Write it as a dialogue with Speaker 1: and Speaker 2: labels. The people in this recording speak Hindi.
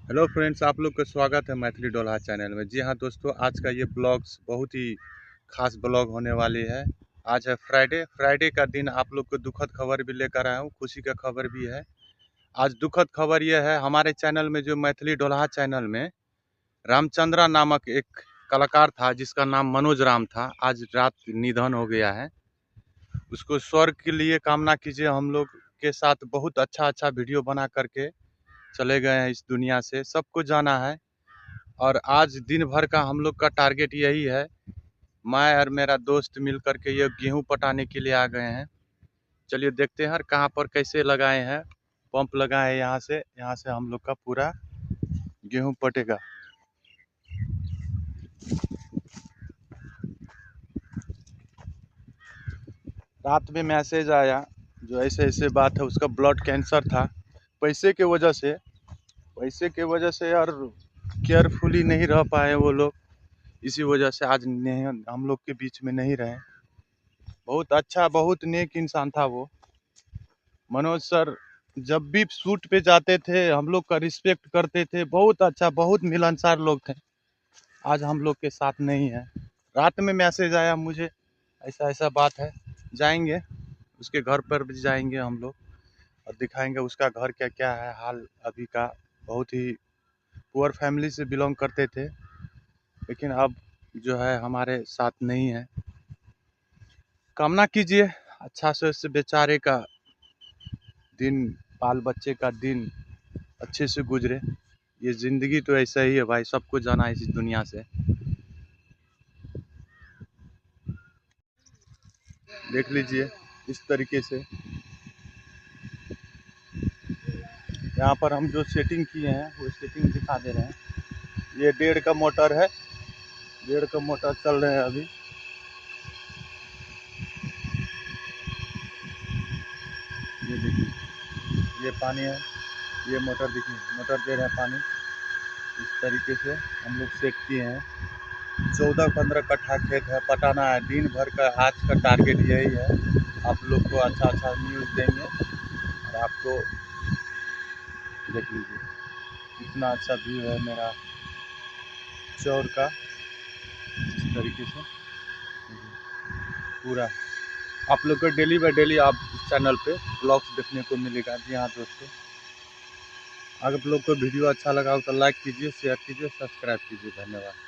Speaker 1: हेलो फ्रेंड्स, आप लोग का स्वागत है मैथिली डोल्हा चैनल में। जी हाँ दोस्तों, आज का ये ब्लॉग्स बहुत ही खास ब्लॉग होने वाली है। आज है फ्राइडे का दिन। आप लोग को दुखद खबर भी लेकर आया हूँ, खुशी का खबर भी है। आज दुखद खबर ये है, हमारे चैनल में जो मैथिली डोल्हा चैनल में रामचंद्रा नामक एक कलाकार था जिसका नाम मनोज राम था, आज रात निधन हो गया है। उसको स्वर्ग के लिए कामना कीजिए। हम लोग के साथ बहुत अच्छा वीडियो बना करके चले गए हैं इस दुनिया से, सबको जाना है। और आज दिन भर का हम लोग का टारगेट यही है। मैं और मेरा दोस्त मिल करके ये गेहूं पटाने के लिए आ गए हैं। चलिए देखते हैं कहाँ पर कैसे लगाए हैं। पंप लगाए हैं यहाँ से हम लोग का पूरा गेहूं पटेगा। रात में मैसेज आया जो ऐसे ऐसे बात है, उसका ब्लड कैंसर था। पैसे के वजह से पैसे के वजह से यार केयरफुली नहीं रह पाए वो लोग, इसी वजह से आज नहीं, हम लोग के बीच में नहीं रहे। बहुत अच्छा, बहुत नेक इंसान था वो मनोज सर। जब भी शूट पे जाते थे हम लोग का रिस्पेक्ट करते थे, बहुत अच्छा, बहुत मिलनसार लोग थे। आज हम लोग के साथ नहीं है। रात में मैसेज आया मुझे, ऐसा ऐसा बात है। जाएंगे उसके घर पर भी जाएंगे हम लोग और दिखाएंगे उसका घर क्या क्या है हाल अभी का। बहुत ही पुअर फैमिली से बिलोंग करते थे, लेकिन अब जो है हमारे साथ नहीं है। कामना कीजिए अच्छा से उस बेचारे का दिन, बाल बच्चे का दिन अच्छे से गुजरे। ये ज़िंदगी तो ऐसा ही है भाई, सबको जाना है इस दुनिया से। देख लीजिए इस तरीके से यहाँ पर हम जो सेटिंग किए हैं वो सेटिंग दिखा दे रहे हैं। ये 1.5 का मोटर है, 1.5 का मोटर चल रहे हैं अभी। ये देखिए, ये पानी है, ये मोटर देखिए, मोटर दे रहे हैं पानी। इस तरीके से हम लोग सेट किए हैं। 14-15 कट्ठा खेत है, पटाना है। दिन भर का आज का टारगेट यही है। आप लोग को अच्छा न्यूज़ देंगे और आपको देख लीजिए कितना अच्छा व्यू है मेरा चौर का। इस तरीके से पूरा आप लोग को डेली बाय डेली आप इस चैनल पे ब्लॉग्स देखने को मिलेगा। जी हाँ दोस्तों, अगर आप लोग को वीडियो अच्छा लगा हो तो लाइक कीजिए, शेयर कीजिए, सब्सक्राइब कीजिए। धन्यवाद।